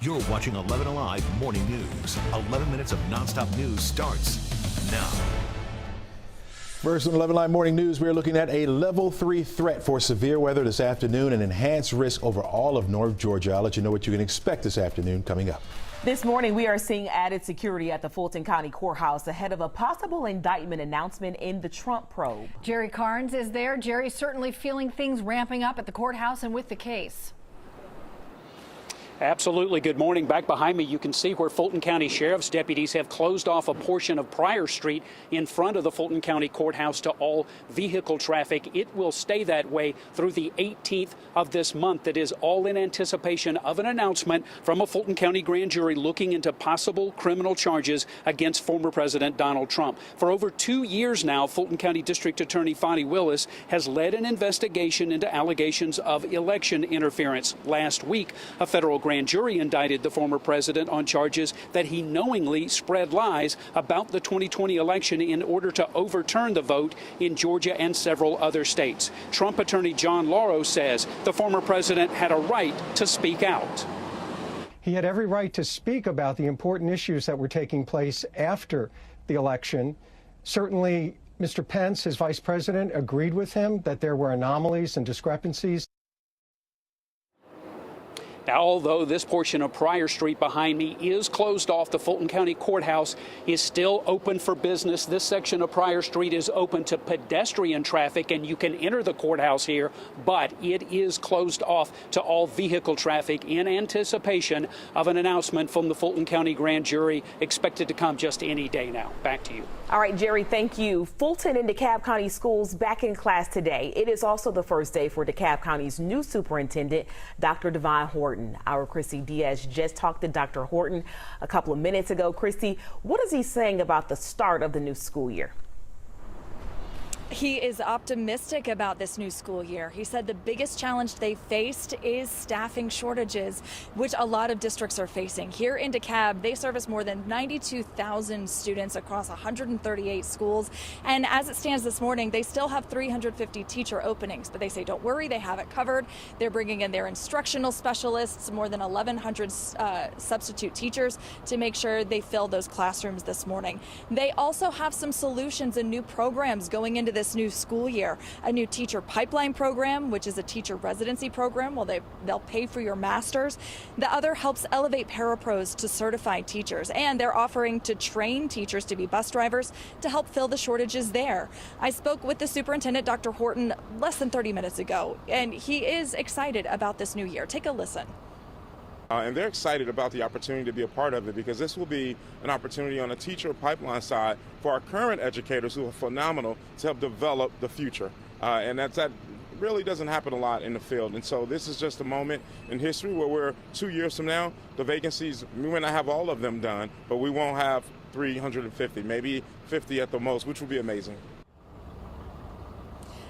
You're watching 11 Alive Morning News. 11 minutes of nonstop news starts now. First on 11 Alive Morning News, we're looking at a level 3 threat for severe weather this afternoon and enhanced risk over all of North Georgia. I'll let you know what you can expect this afternoon coming up. This morning, we are seeing added security at the Fulton County Courthouse ahead of a possible indictment announcement in the Trump probe. Jerry Carnes is there. Jerry, certainly feeling things ramping up at the courthouse and with the case. Absolutely. Good morning. Back behind me, you can see where Fulton County Sheriff's deputies have closed off a portion of Pryor Street in front of the Fulton County Courthouse to all vehicle traffic. It will stay that way through the 18th of this month. That is all in anticipation of an announcement from a Fulton County grand jury looking into possible criminal charges against former President Donald Trump. For over 2 years now, Fulton County District Attorney Fonnie Willis has led an investigation into allegations of election interference. Last week, a federal grand jury indicted the former president on charges that he knowingly spread lies about the 2020 election in order to overturn the vote in Georgia and several other states. Trump attorney John Lauro says the former president had a right to speak out. He had every right to speak about the important issues that were taking place after the election. Certainly, Mr. Pence, his vice president, agreed with him that there were anomalies and discrepancies. Now, although this portion of Pryor Street behind me is closed off, the Fulton County Courthouse is still open for business. This section of Pryor Street is open to pedestrian traffic, and you can enter the courthouse here, but it is closed off to all vehicle traffic in anticipation of an announcement from the Fulton County grand jury expected to come just any day now. Back to you. All right, Jerry, thank you. Fulton and DeKalb County schools back in class today. It is also the first day for DeKalb County's new superintendent, Dr. Devon Horton. Our Christy Diaz just talked to Dr. Horton a couple of minutes ago. Christy, what is he saying about the start of the new school year? He is optimistic about this new school year. He said the biggest challenge they faced is staffing shortages, which a lot of districts are facing. Here in DeKalb, they service more than 92,000 students across 138 schools. And as it stands this morning, they still have 350 teacher openings. But they say, don't worry, they have it covered. They're bringing in their instructional specialists, more than 1,100 substitute teachers to make sure they fill those classrooms this morning. They also have some solutions and new programs going into this new school year. A new teacher pipeline program, which is a teacher residency program. Well, they'll pay for your master's. The other helps elevate parapros to certified teachers, and they're offering to train teachers to be bus drivers to help fill the shortages there. I spoke with the superintendent, Dr. Horton, less than 30 minutes ago, and he is excited about this new year. Take a listen. And they're excited about the opportunity to be a part of it, because this will be an opportunity on the teacher pipeline side for our current educators, who are phenomenal, to help develop the future. And that really doesn't happen a lot in the field. And so this is just a moment in history where we're 2 years from now, the vacancies, we may not have all of them done, but we won't have 350, maybe 50 at the most, which will be amazing.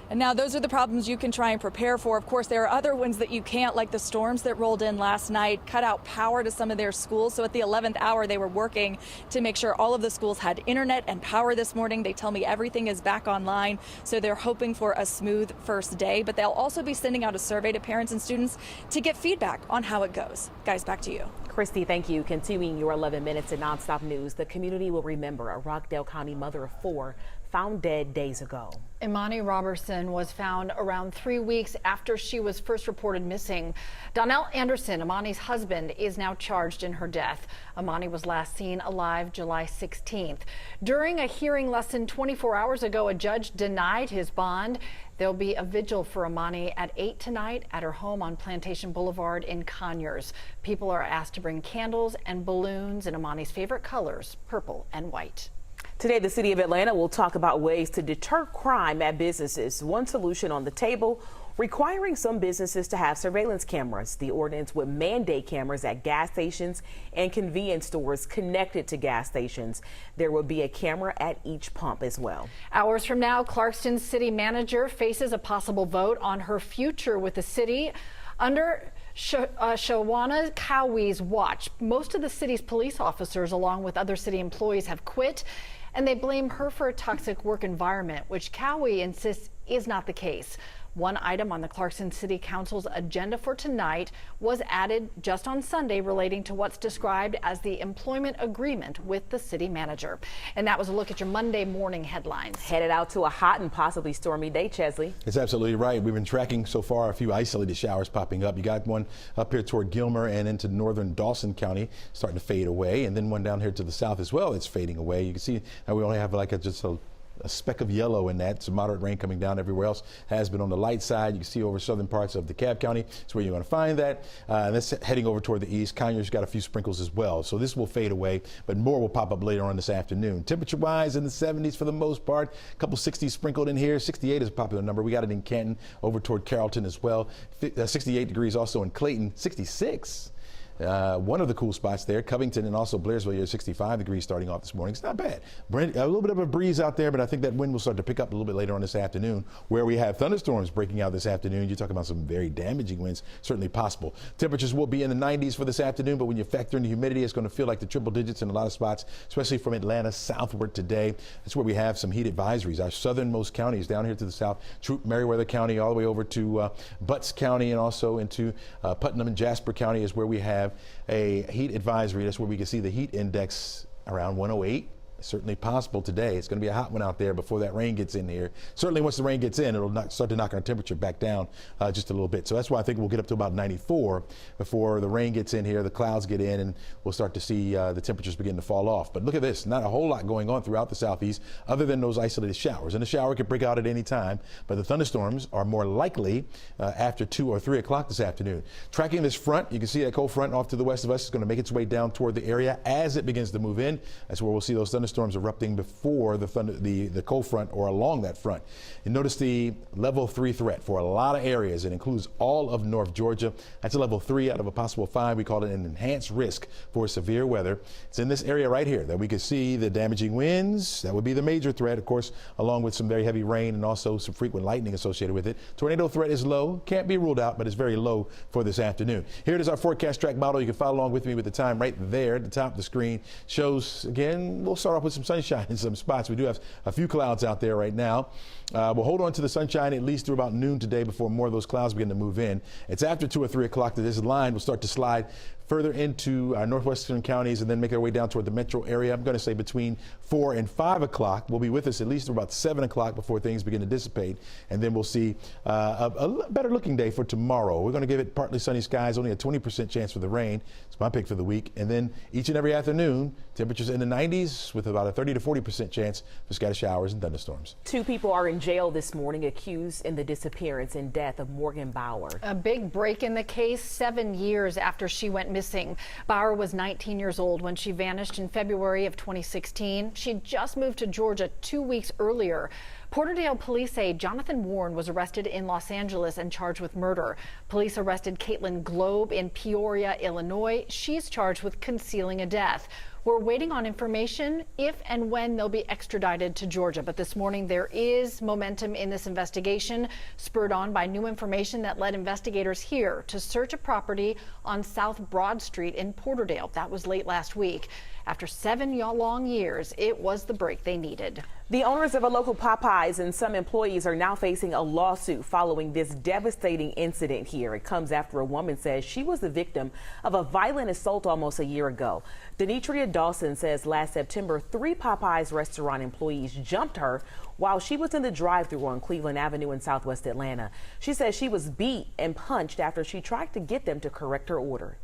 And now those are the problems you can try and prepare for. Of course, there are other ones that you can't, like the storms that rolled in last night, cut out power to some of their schools. So at the 11th hour, they were working to make sure all of the schools had internet and power this morning. They tell me everything is back online. So they're hoping for a smooth first day, but they'll also be sending out a survey to parents and students to get feedback on how it goes. Guys, back to you. Christy, thank you. Continuing your 11 minutes of nonstop news, the community will remember a Rockdale County mother of 4 found dead days ago. Imani Robertson was found around 3 weeks after she was first reported missing. Donnell Anderson, Imani's husband, is now charged in her death. Imani was last seen alive July 16th. During a hearing less than 24 hours ago, a judge denied his bond. There'll be a vigil for Imani at 8 tonight at her home on Plantation Boulevard in Conyers. People are asked to bring candles and balloons in Imani's favorite colors, purple and white. Today, the city of Atlanta will talk about ways to deter crime at businesses. One solution on the table, requiring some businesses to have surveillance cameras. The ordinance would mandate cameras at gas stations and convenience stores connected to gas stations. There will be a camera at each pump as well. Hours from now, Clarkston's city manager faces a possible vote on her future with the city. Under Shawana Cowie's watch, most of the city's police officers, along with other city employees, have quit, and they blame her for a toxic work environment, which Cowie insists is not the case. One item on the Clarkson City Council's agenda for tonight was added just on Sunday relating to what's described as the employment agreement with the city manager. And that was a look at your Monday morning headlines. Headed out to a hot and possibly stormy day, Chesley. It's absolutely right. We've been tracking so far a few isolated showers popping up. You got one up here toward Gilmer and into northern Dawson County starting to fade away, and then one down here to the south as well. It's fading away. You can see we only have like just a speck of yellow in that. Some moderate rain coming down. Everywhere else has been on the light side. You can see over southern parts of DeKalb County. That's where you're going to find that. And that's heading over toward the east. Conyers got a few sprinkles as well. So this will fade away, but more will pop up later on this afternoon. Temperature-wise, in the 70s for the most part. A couple 60s sprinkled in here. 68 is a popular number. We got it in Canton, over toward Carrollton as well. 68 degrees also in Clayton. 66. One of the cool spots there, Covington and also Blairsville, here 65 degrees starting off this morning. It's not bad. A little bit of a breeze out there, but I think that wind will start to pick up a little bit later on this afternoon, where we have thunderstorms breaking out this afternoon. You're talking about some very damaging winds, certainly possible. Temperatures will be in the 90s for this afternoon, but when you factor in the humidity, it's going to feel like the triple digits in a lot of spots, especially from Atlanta southward today. That's where we have some heat advisories. Our southernmost counties down here to the south, Troop, Meriwether County, all the way over to Butts County, and also into Putnam and Jasper County is where we have a heat advisory. That's where we can see the heat index around 108. Certainly possible today. It's going to be a hot one out there before that rain gets in here. Certainly once the rain gets in, it'll start to knock our temperature back down just a little bit. So that's why I think we'll get up to about 94 before the rain gets in here, the clouds get in, and we'll start to see the temperatures begin to fall off. But look at this, not a whole lot going on throughout the southeast other than those isolated showers. And the shower could break out at any time, but the thunderstorms are more likely after 2 or 3 o'clock this afternoon. Tracking this front, you can see that cold front off to the west of us is going to make its way down toward the area as it begins to move in. That's where we'll see those thunderstorms erupting before the cold front or along that front. You notice the level 3 threat for a lot of areas. It includes all of North Georgia. That's a level 3 out of a possible 5. We call it an enhanced risk for severe weather. It's in this area right here that we can see the damaging winds. That would be the major threat, of course, along with some very heavy rain and also some frequent lightning associated with it. Tornado threat is low. Can't be ruled out, but it's very low for this afternoon. Here it is, our forecast track model. You can follow along with me with the time right there at the top of the screen. Shows, again, we'll start off with some sunshine in some spots. We do have a few clouds out there right now. We'll hold on to the sunshine at least through about noon today before more of those clouds begin to move in. It's after 2 or 3 o'clock that this line will start to slide further into our northwestern counties and then make our way down toward the metro area. I'm going to say between 4 and 5 o'clock. Will be with us at least about 7 o'clock before things begin to dissipate. And then we'll see a better looking day for tomorrow. We're going to give it partly sunny skies, only a 20% chance for the rain. It's my pick for the week. And then each and every afternoon, temperatures in the 90s with about a 30 to 40% chance for scattered showers and thunderstorms. 2 people are in jail this morning accused in the disappearance and death of Morgan Bauer. A big break in the case 7 years after she went missing. Bauer was 19 years old when she vanished in February of 2016. She'd just moved to Georgia 2 weeks earlier. Porterdale police say Jonathan Warren was arrested in Los Angeles and charged with murder. Police arrested Caitlin Globe in Peoria, Illinois. She's charged with concealing a death. We're waiting on information if and when they'll be extradited to Georgia. But this morning there is momentum in this investigation, spurred on by new information that led investigators here to search a property on South Broad Street in Porterdale. That was late last week. After 7 long years, it was the break they needed. The owners of a local Popeyes and some employees are now facing a lawsuit following this devastating incident here. It comes after a woman says she was the victim of a violent assault almost a year ago. Denitria Dawson says last September, 3 Popeyes restaurant employees jumped her while she was in the drive-thru on Cleveland Avenue in Southwest Atlanta. She says she was beat and punched after she tried to get them to correct her order.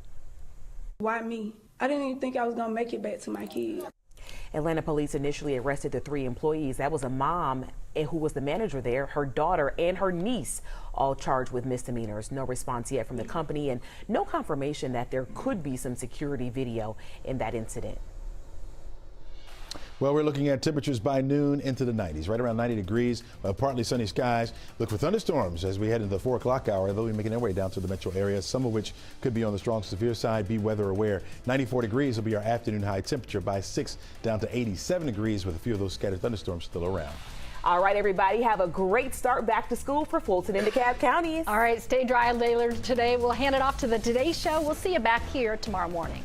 Why me? I didn't even think I was gonna make it back to my kids. Atlanta police initially arrested the 3 employees. That was a mom who was the manager there, her daughter, and her niece, all charged with misdemeanors. No response yet from the company and no confirmation that there could be some security video in that incident. Well, we're looking at temperatures by noon into the 90s, right around 90 degrees, partly sunny skies. Look for thunderstorms as we head into the 4 o'clock hour. They'll be making their way down to the metro area, some of which could be on the strong severe side. Be weather aware. 94 degrees will be our afternoon high temperature, by 6 down to 87 degrees with a few of those scattered thunderstorms still around. All right, everybody, have a great start back to school for Fulton and DeKalb counties. All right, stay dry later today. We'll hand it off to the Today Show. We'll see you back here tomorrow morning.